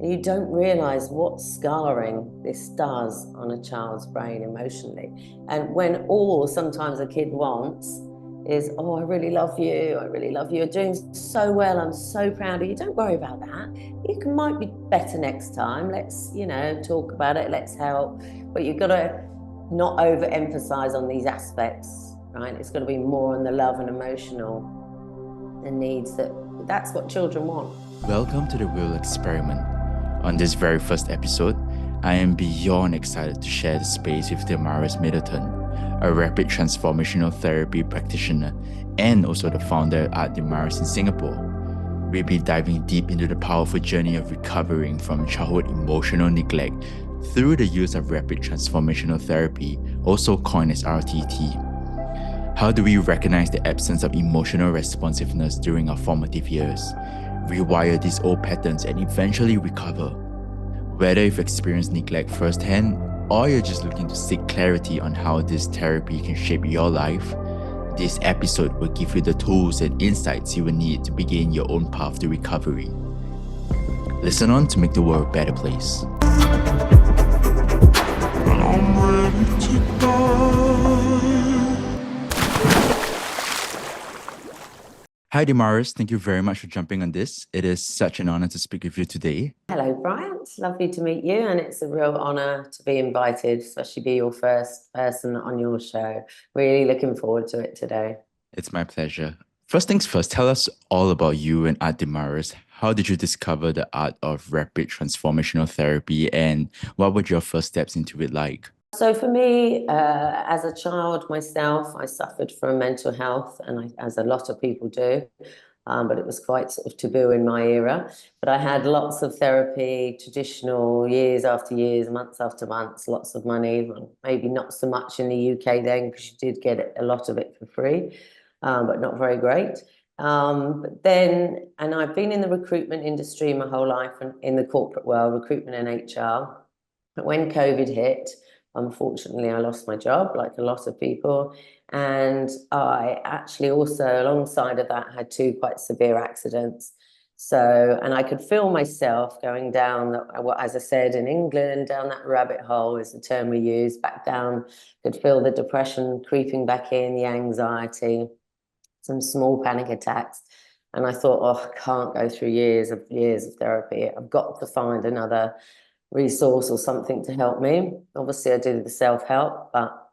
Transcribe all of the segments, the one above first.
And you don't realize what scarring this does on a child's brain emotionally. And when all sometimes a kid wants is, oh, I really love you. I really love you. You're doing so well. I'm so proud of you. Don't worry about that. Might be better next time. Let's, talk about it. Let's help. But you've got to not overemphasize on these aspects, right? It's got to be more on the love and emotional and needs that's what children want. Welcome to the Whale Experiment. On this very first episode, I am beyond excited to share the space with Demaras Middleton, a Rapid Transformational Therapy practitioner and also the founder at Demaras in Singapore. We'll be diving deep into the powerful journey of recovering from childhood emotional neglect through the use of Rapid Transformational Therapy, also coined as RTT. How do we recognize the absence of emotional responsiveness during our formative years, rewire these old patterns, and eventually recover? Whether you've experienced neglect firsthand or you're just looking to seek clarity on how this therapy can shape your life, this episode will give you the tools and insights you will need to begin your own path to recovery. Listen on to make the world a better place. I'm ready to go. Hi, Demaras. Thank you very much for jumping on this. It is such an honor to speak with you today. Hello, Brian. It's lovely to meet you, and it's a real honor to be invited, especially be your first person on your show. Really looking forward to it today. It's my pleasure. First things first, tell us all about you and Art Demaras. How did you discover the art of rapid transformational therapy, and what were your first steps into it like? So for me, as a child myself, I suffered from mental health, and as a lot of people do, but it was quite sort of taboo in my era. But I had lots of therapy, traditional, years after years, months after months, lots of money. Well, maybe not so much in the UK then, because you did get a lot of it for free, but not very great. But then, and I've been in the recruitment industry my whole life, and in the corporate world, recruitment and HR. But when COVID hit, unfortunately, I lost my job, like a lot of people. And I actually also, alongside of that, had two quite severe accidents. So, and I could feel myself going down, as I said, in England, down that rabbit hole is the term we use, back down, could feel the depression creeping back in, the anxiety, some small panic attacks. And I thought, oh, I can't go through years of therapy. I've got to find another resource or something to help me. Obviously, I did the self-help, but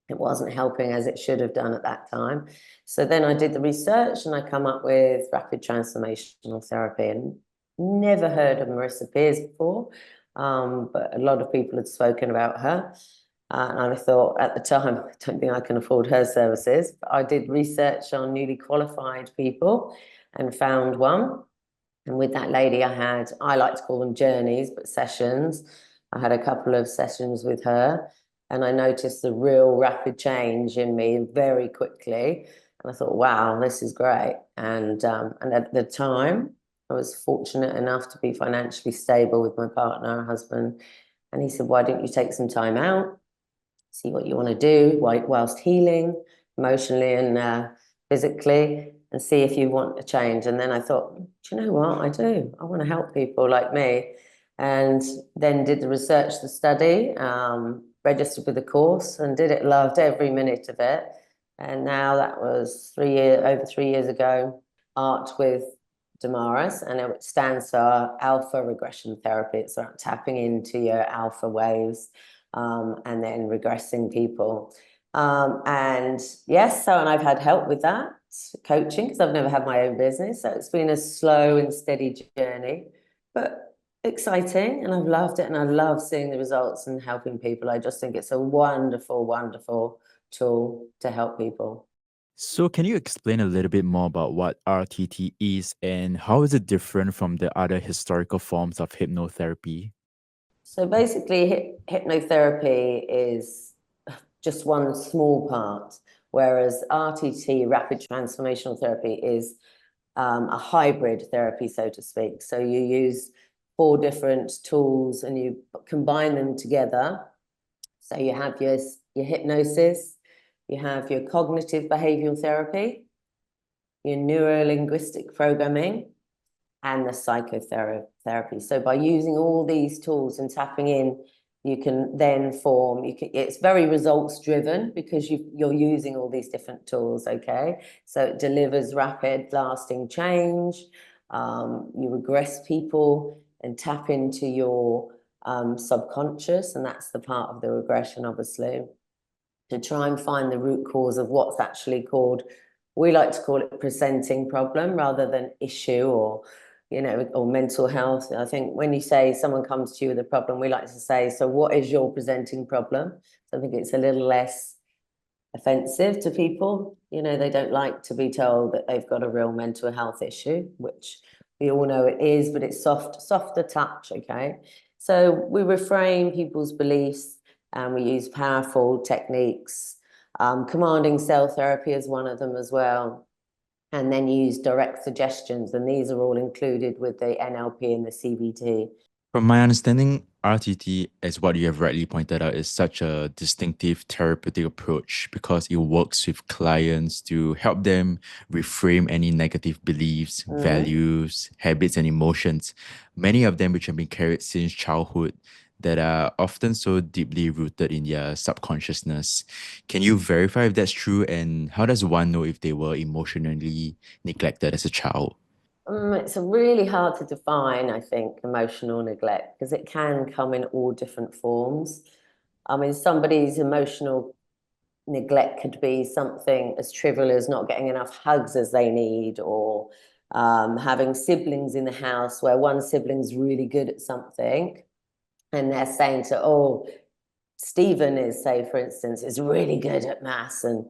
it wasn't helping as it should have done at that time. So then I did the research and I come up with Rapid Transformational Therapy, and never heard of Marissa Peers before, but a lot of people had spoken about her. And I thought at the time, I don't think I can afford her services, but I did research on newly qualified people and found one. And with that lady, I like to call them journeys, but sessions. I had a couple of sessions with her, and I noticed the real rapid change in me very quickly. And I thought, wow, this is great. And at the time, I was fortunate enough to be financially stable with my partner, husband. And he said, why don't you take some time out, see what you want to do whilst healing emotionally and physically, and see if you want a change. And then I thought, do you know what? I do. I want to help people like me. And then did the research, the study, registered with the course and did it, loved every minute of it. And now that was over 3 years ago, Art with Demaras, and it stands for Alpha Regression Therapy. It's about tapping into your alpha waves and then regressing people. And yes, and I've had help with that, coaching, because I've never had my own business. So it's been a slow and steady journey, but exciting. And I've loved it. And I love seeing the results and helping people. I just think it's a wonderful, wonderful tool to help people. So can you explain a little bit more about what RTT is and how is it different from the other historical forms of hypnotherapy? So basically, hypnotherapy is just one small part, whereas RTT, Rapid Transformational Therapy, is a hybrid therapy, so to speak. So you use 4 different tools and you combine them together. So you have your hypnosis, you have your cognitive behavioral therapy, your neuro-linguistic programming, and the psychotherapy. So by using all these tools and tapping in, you can then form, it's very results driven because you're using all these different tools, okay? So it delivers rapid, lasting change. You regress people and tap into your subconscious, and that's the part of the regression, obviously, to try and find the root cause of what's actually called, we like to call it presenting problem rather than issue or or mental health. I think when you say someone comes to you with a problem, we like to say, so what is your presenting problem? So I think it's a little less offensive to people. They don't like to be told that they've got a real mental health issue, which we all know it is, but it's softer touch, okay? So we reframe people's beliefs and we use powerful techniques. Commanding cell therapy is one of them as well. And then use direct suggestions. And these are all included with the NLP and the CBT. From my understanding, RTT, as what you have rightly pointed out, is such a distinctive therapeutic approach because it works with clients to help them reframe any negative beliefs, values, habits, and emotions, many of them which have been carried since childhood that are often so deeply rooted in their subconsciousness. Can you verify if that's true? And how does one know if they were emotionally neglected as a child? It's really hard to define, I think, emotional neglect, because it can come in all different forms. I mean, somebody's emotional neglect could be something as trivial as not getting enough hugs as they need, or having siblings in the house where one sibling's really good at something and they're saying to, oh, Stephen is, say, for instance, is really good at maths and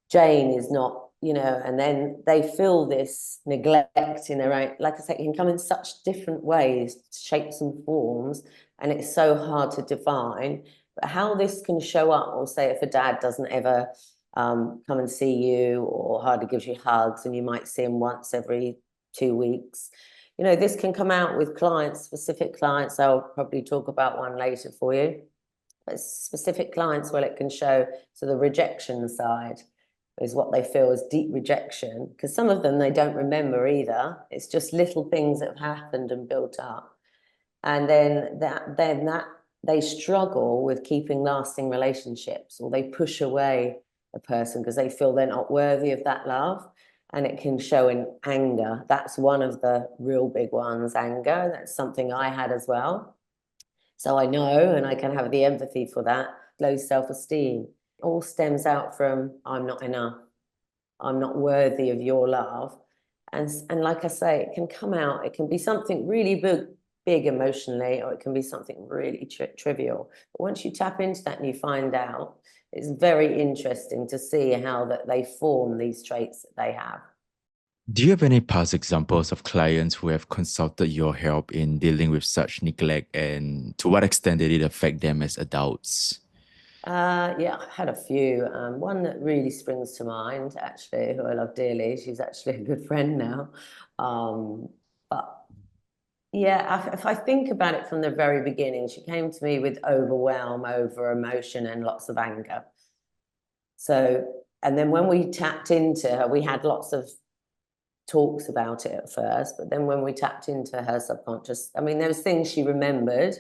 Jane is not, and then they feel this neglect in their own, like I say, it can come in such different ways, shapes and forms, and it's so hard to define. But how this can show up, or say if a dad doesn't ever come and see you or hardly gives you hugs and you might see him once every 2 weeks, this can come out with clients, specific clients. I'll probably talk about one later for you. But specific clients, well, it can show, so the rejection side is what they feel is deep rejection, because some of them they don't remember either. It's just little things that have happened and built up. And then that they struggle with keeping lasting relationships, or they push away a person because they feel they're not worthy of that love. And it can show in anger. That's one of the real big ones, anger. That's something I had as well. So I know, and I can have the empathy for that. Low self-esteem all stems out from, I'm not enough. I'm not worthy of your love. And like I say, it can come out, it can be something really big emotionally, or it can be something really trivial. But once you tap into that and you find out, it's very interesting to see how that they form these traits that they have. Do you have any past examples of clients who have consulted your help in dealing with such neglect, and to what extent did it affect them as adults? Yeah, I've had a few. One that really springs to mind, actually, who I love dearly. She's actually a good friend now. But yeah, if I think about it from the very beginning, she came to me with overwhelm over emotion and lots of anger. So, and then when we tapped into her, we had lots of talks about it at first, but then when we tapped into her subconscious, I mean, there was things she remembered,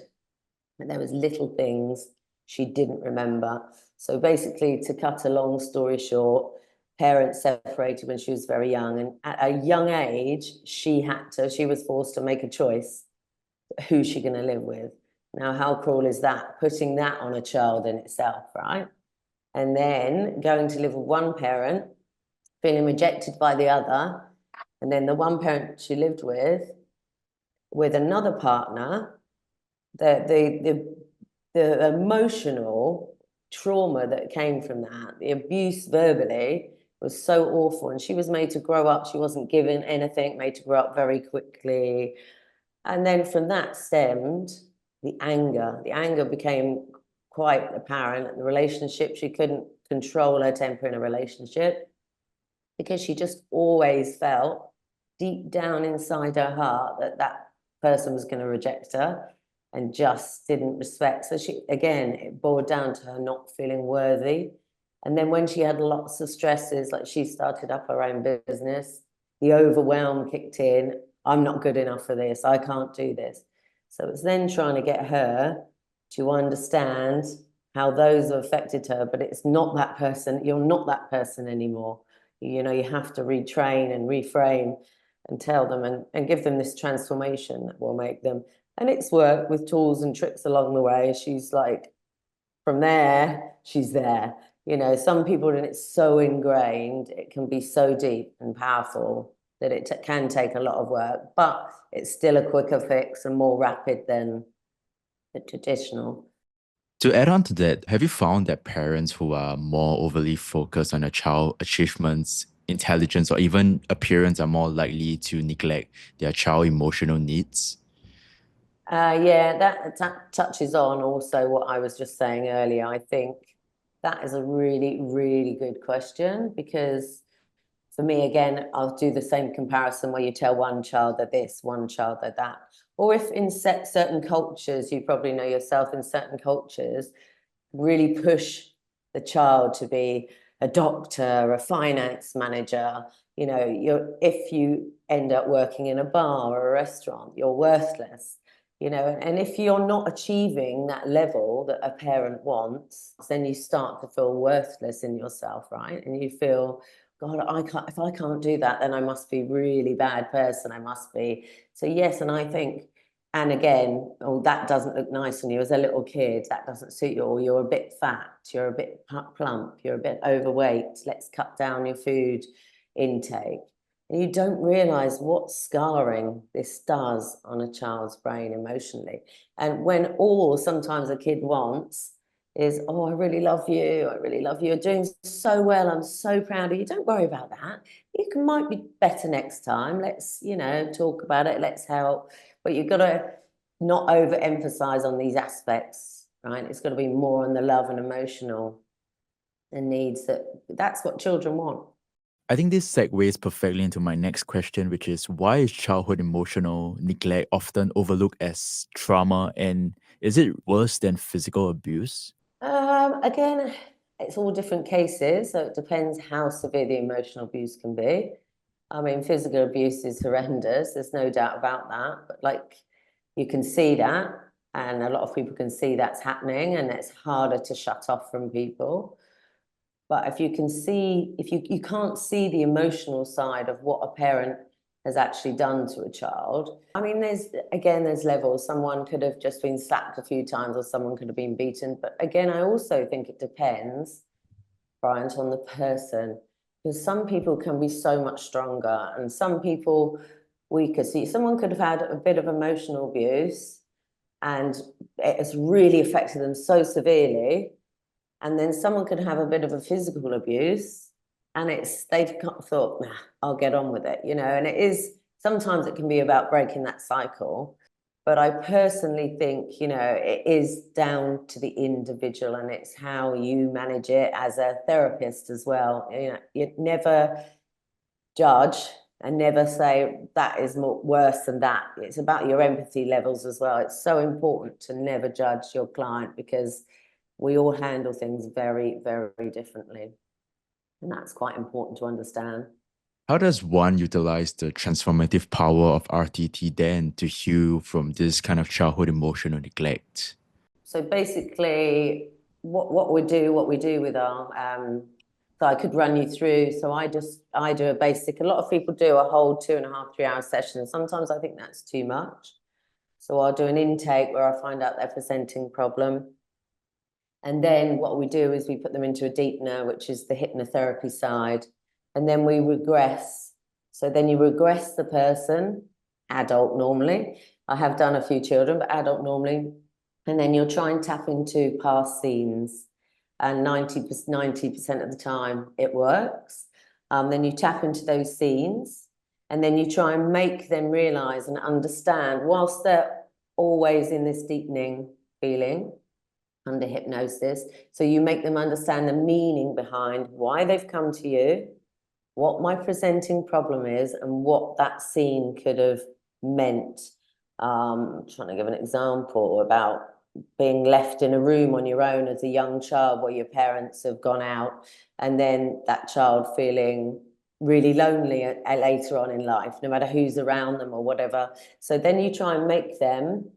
but there was little things she didn't remember. So basically, to cut a long story short, parents separated when she was very young, and at a young age, she was forced to make a choice. Who's she going to live with? Now, how cruel is that? Putting that on a child in itself, right? And then going to live with one parent, feeling rejected by the other, and then the one parent she lived with another partner, the emotional trauma that came from that, the abuse verbally was so awful. And she was made to grow up. She wasn't given anything, made to grow up very quickly. And then from that stemmed the anger. The anger became quite apparent in the relationship. She couldn't control her temper in a relationship because she just always felt deep down inside her heart that that person was going to reject her and just didn't respect. So she, again, it boiled down to her not feeling worthy. And then when she had lots of stresses, like she started up her own business, the overwhelm kicked in. I'm not good enough for this. I can't do this. So it's then trying to get her to understand how those have affected her, but it's not that person. You're not that person anymore. You know, you have to retrain and reframe and tell them and give them this transformation that will make them. And it's work with tools and tricks along the way. She's like, from there, she's there. You know, some people, and it's so ingrained, it can be so deep and powerful that it can take a lot of work, but it's still a quicker fix and more rapid than the traditional. To add on to that, have you found that parents who are more overly focused on a child achievements, intelligence, or even appearance are more likely to neglect their child emotional needs? Yeah, that touches on also what I was just saying earlier. I think that is a really, really good question, because for me, again, I'll do the same comparison where you tell one child that this, one child that that. Or if in certain cultures, you probably know yourself, in certain cultures, really push the child to be a doctor, a finance manager. You know, if you end up working in a bar or a restaurant, you're worthless. You know, and if you're not achieving that level that a parent wants, then you start to feel worthless in yourself, right? And you feel, God, if I can't do that, then I must be a really bad person. I must be. So yes, and I think, and again, oh, that doesn't look nice on you as a little kid. That doesn't suit you, or you're a bit fat, you're a bit plump, you're a bit overweight. Let's cut down your food intake. And you don't realize what scarring this does on a child's brain emotionally. And when all sometimes a kid wants is, oh, I really love you. I really love you. You're doing so well. I'm so proud of you. Don't worry about that. Might be better next time. Let's, you know, talk about it. Let's help. But you've got to not overemphasize on these aspects, right? It's got to be more on the love and emotional and needs. That's what children want. I think this segues perfectly into my next question, which is why is childhood emotional neglect often overlooked as trauma, and is it worse than physical abuse? Again, it's all different cases, so it depends how severe the emotional abuse can be. I mean, physical abuse is horrendous, there's no doubt about that, but like you can see that, and a lot of people can see that's happening, and it's harder to shut off from people. But if you can see, if you can't see the emotional side of what a parent has actually done to a child. I mean, there's levels. Someone could have just been slapped a few times, or someone could have been beaten. But again, I also think it depends, Bryant, on the person, because some people can be so much stronger and some people weaker. See, someone could have had a bit of emotional abuse and it has really affected them so severely. And then someone could have a bit of a physical abuse and they've thought, nah, I'll get on with it, you know. And sometimes it can be about breaking that cycle. But I personally think, you know, it is down to the individual, and it's how you manage it as a therapist as well. You know, you never judge and never say that is worse than that. It's about your empathy levels as well. It's so important to never judge your client, because we all handle things very, very differently. And that's quite important to understand. How does one utilize the transformative power of RTT then to heal from this kind of childhood emotional neglect? So basically, what we do with our so I could run you through. So I do a basic. A lot of people do a whole 2.5, 3 hour session. Sometimes I think that's too much. So I'll do an intake where I find out their presenting problem. And then what we do is we put them into a deepener, which is the hypnotherapy side. And then we regress. So then you regress the person, adult normally. I have done a few children, but adult normally. And then you'll try and tap into past scenes. And 90% of the time it works. Then you tap into those scenes. And then you try and make them realize and understand, whilst they're always in this deepening feeling, under hypnosis. So you make them understand the meaning behind why they've come to you, what my presenting problem is, and what that scene could have meant. I'm trying to give an example about being left in a room on your own as a young child where your parents have gone out, and then that child feeling really lonely later on in life, no matter who's around them or whatever. So then you try and make them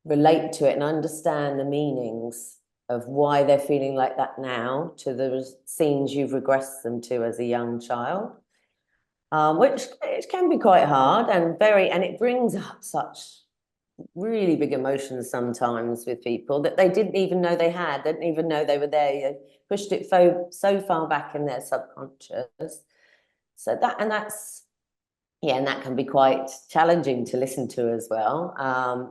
relate to it and understand the meanings of why they're feeling like that now to the scenes you've regressed them to as a young child, which it can be quite hard and it brings up such really big emotions sometimes with people that they didn't even know they had, didn't even know they were there. They pushed it so far back in their subconscious. So that's yeah, and that can be quite challenging to listen to as well.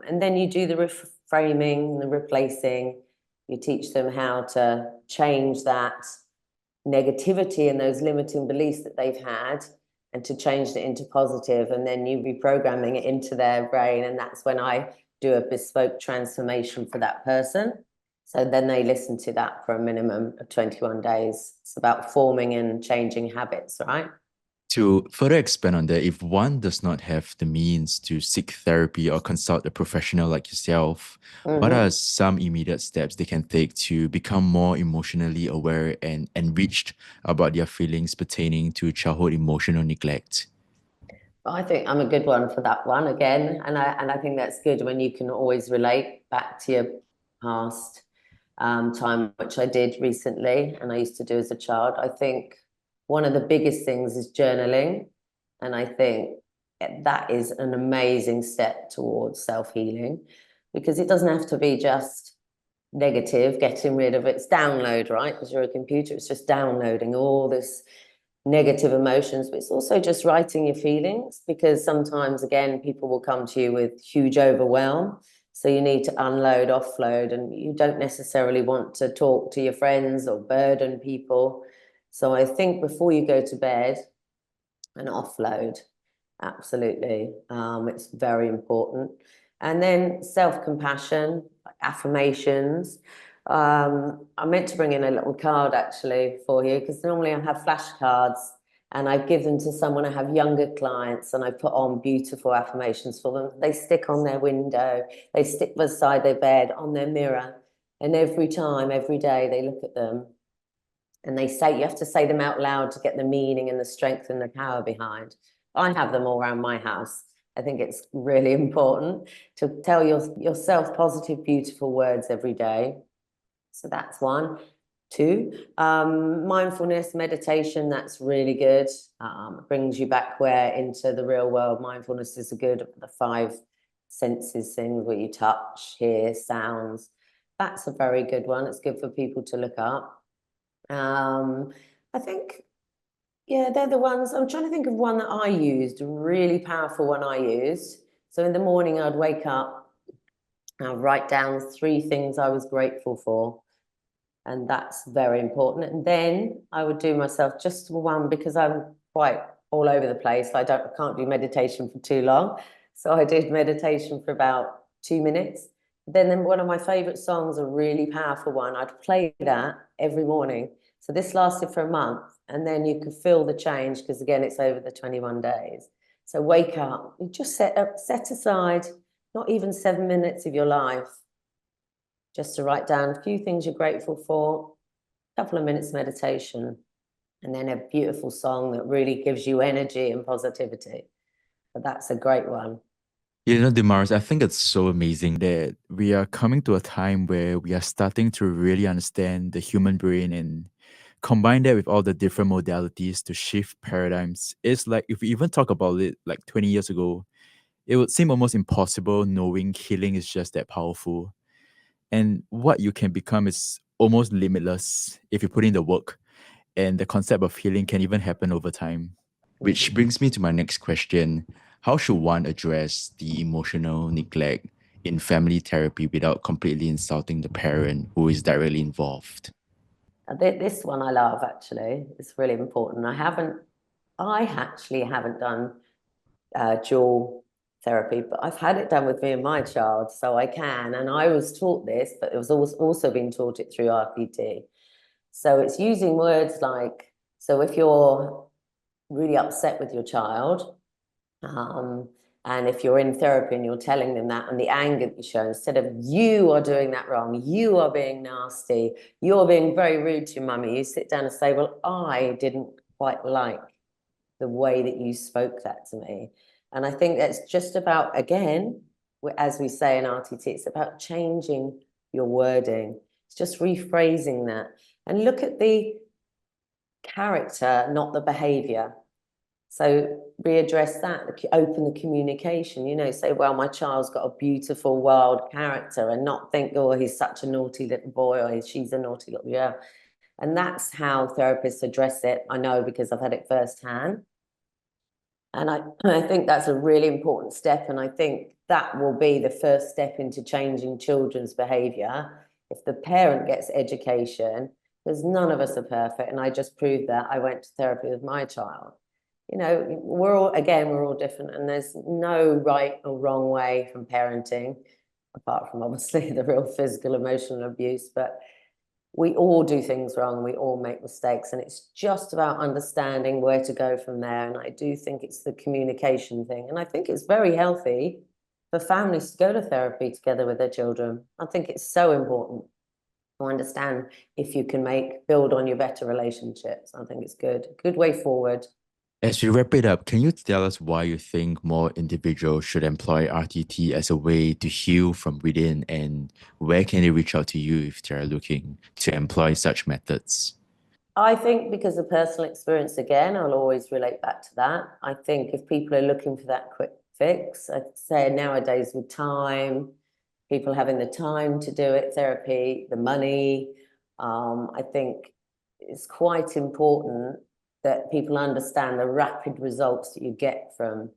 And then you do the reframing, the replacing. You teach them how to change that negativity and those limiting beliefs that they've had and to change it into positive, and then you reprogramming it into their brain. And that's when I do a bespoke transformation for that person. So then they listen to that for a minimum of 21 days. It's about forming and changing habits, right? To further expand on that, if one does not have the means to seek therapy or consult a professional like yourself, what are some immediate steps they can take to become more emotionally aware and enriched about their feelings pertaining to childhood emotional neglect? I think I'm a good one for that one again, and I think that's good when you can always relate back to your past time, which I did recently, and I used to do as a child. I think one of the biggest things is journaling, and I think that is an amazing step towards self-healing because it doesn't have to be just negative, getting rid of its download, right? Because you're a computer, it's just downloading all this negative emotions, but it's also just writing your feelings because sometimes, again, people will come to you with huge overwhelm. So you need to unload, offload, and you don't necessarily want to talk to your friends or burden people. So I think before you go to bed, an offload, absolutely. It's very important. And then self-compassion, affirmations. I meant to bring in a little card actually for you because normally I have flashcards and I give them to someone. I have younger clients and I put on beautiful affirmations for them. They stick on their window, they stick beside their bed, on their mirror. And every time, every day, they look at them and they say, you have to say them out loud to get the meaning and the strength and the power behind. I have them all around my house. I think it's really important to tell yourself positive, beautiful words every day. So that's one. Two, mindfulness, meditation, that's really good. It brings you back into the real world. Mindfulness is a good, the five senses thing where you touch, hear, sounds. That's a very good one. It's good for people to look up. I think, yeah, they're the ones. I'm trying to think of one that I used, a really powerful one I used. So in the morning, I'd wake up, I'd write down 3 things I was grateful for. And that's very important. And then I would do myself just one because I'm quite all over the place. I can't do meditation for too long. So I did meditation for about 2 minutes. Then one of my favorite songs, a really powerful one, I'd play that every morning. So this lasted for a month, and then you could feel the change because again, it's over the 21 days. So wake up, you just set aside not even 7 minutes of your life just to write down a few things you're grateful for, a couple of minutes meditation, and then a beautiful song that really gives you energy and positivity. But that's a great one. You know, Demaras, I think it's so amazing that we are coming to a time where we are starting to really understand the human brain and combine that with all the different modalities to shift paradigms. It's like if we even talk about it like 20 years ago, it would seem almost impossible knowing healing is just that powerful. And what you can become is almost limitless if you put in the work. And the concept of healing can even happen over time. Which brings me to my next question. How should one address the emotional neglect in family therapy without completely insulting the parent who is directly involved? This one I love, actually. It's really important. I actually haven't done dual therapy, but I've had it done with me and my child, so I can. And I was taught this, but it was also being taught it through RPT. So it's using words like, so if you're really upset with your child, and if you're in therapy and you're telling them that and the anger that you show, instead of you are doing that wrong, you are being nasty, you're being very rude to your mummy, you sit down and say, well, I didn't quite like the way that you spoke that to me. And I think that's just about, again, as we say in RTT, it's about changing your wording. It's just rephrasing that. And look at the character, not the behavior. So readdress that, open the communication, say, well, my child's got a beautiful, wild character, and not think, oh, he's such a naughty little boy, or she's a naughty little girl. And that's how therapists address it. I know because I've had it firsthand. And I think that's a really important step. And I think that will be the first step into changing children's behavior. If the parent gets education, because none of us are perfect. And I just proved that. I went to therapy with my child. We're all different, and there's no right or wrong way from parenting, apart from obviously the real physical, emotional abuse. But we all do things wrong. We all make mistakes, and it's just about understanding where to go from there. And I do think it's the communication thing. And I think it's very healthy for families to go to therapy together with their children. I think it's so important to understand if you can build on your better relationships. I think it's good way forward. As we wrap it up, can you tell us why you think more individuals should employ RTT as a way to heal from within, and where can they reach out to you if they're looking to employ such methods? I think because of personal experience, again, I'll always relate back to that. I think if people are looking for that quick fix, I'd say nowadays with time, people having the time to do it, therapy, the money, I think it's quite important that people understand the rapid results that you get from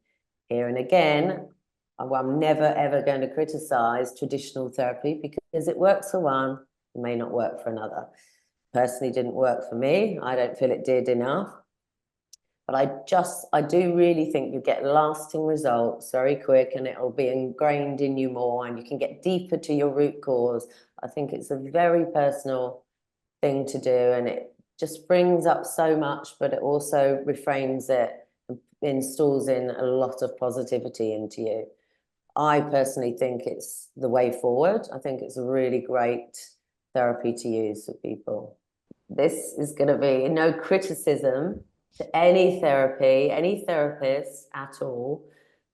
here. And again, I'm never, ever going to criticize traditional therapy because it works for one, it may not work for another. Personally, didn't work for me. I don't feel it did enough. But I do really think you get lasting results very quick, and it'll be ingrained in you more, and you can get deeper to your root cause. I think it's a very personal thing to do, and it just brings up so much, but it also reframes it and installs in a lot of positivity into you. I personally think it's the way forward. I think it's a really great therapy to use for people. This is going to be no criticism to any therapy, any therapist at all.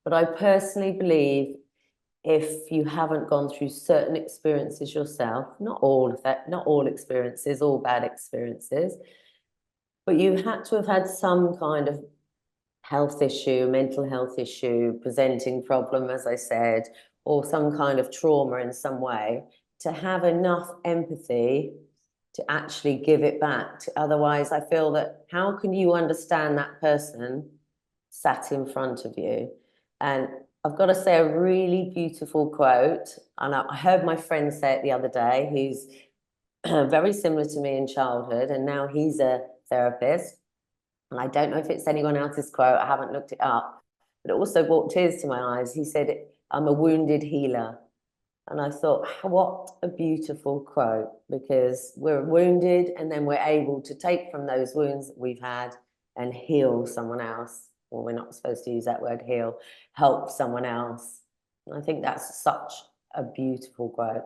But I personally believe if you haven't gone through certain experiences yourself, not all experiences, all bad experiences, but you had to have had some kind of health issue, mental health issue, presenting problem, as I said, or some kind of trauma in some way, to have enough empathy to actually give it back. Otherwise, I feel that how can you understand that person sat in front of you? And I've got to say a really beautiful quote, and I heard my friend say it the other day, who's very similar to me in childhood, and now he's a therapist. And I don't know if it's anyone else's quote, I haven't looked it up, but it also brought tears to my eyes. He said, I'm a wounded healer. And I thought, what a beautiful quote, because we're wounded and then we're able to take from those wounds that we've had and heal someone else. Well, we're not supposed to use that word heal, help someone else. And I think that's such a beautiful quote.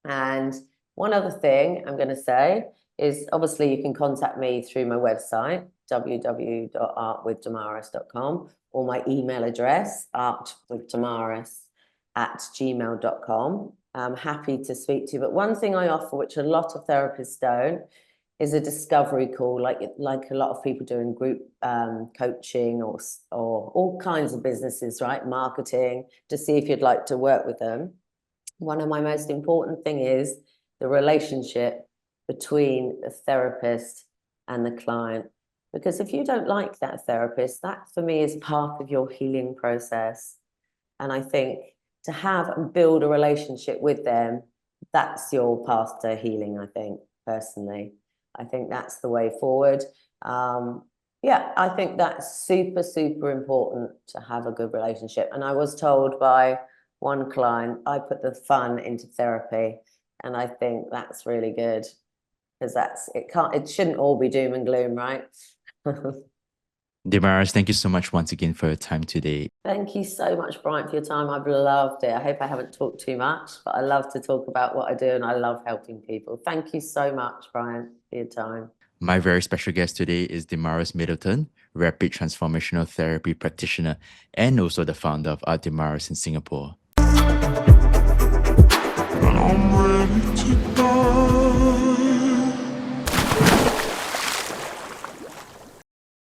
And one other thing I'm going to say is obviously you can contact me through my website, www.artwithdemaras.com, or my email address, artwithdemaras@gmail.com. I'm happy to speak to you. But one thing I offer, which a lot of therapists don't, is a discovery call, like a lot of people do in group coaching or all kinds of businesses, right? Marketing, to see if you'd like to work with them. One of my most important thing is the relationship between the therapist and the client. Because if you don't like that therapist, that for me is part of your healing process. And I think to have and build a relationship with them, that's your path to healing, I think, personally. I think that's the way forward. Yeah, I think that's super, super important to have a good relationship. And I was told by one client, I put the fun into therapy. And I think that's really good, because it shouldn't all be doom and gloom, right? Demaras, thank you so much once again for your time today. Thank you so much, Brian, for your time. I've loved it. I hope I haven't talked too much, but I love to talk about what I do and I love helping people. Thank you so much, Brian, for your time. My very special guest today is Demaras Middleton, Rapid Transformational Therapy practitioner, and also the founder of Demaras in Singapore. I'm ready to go.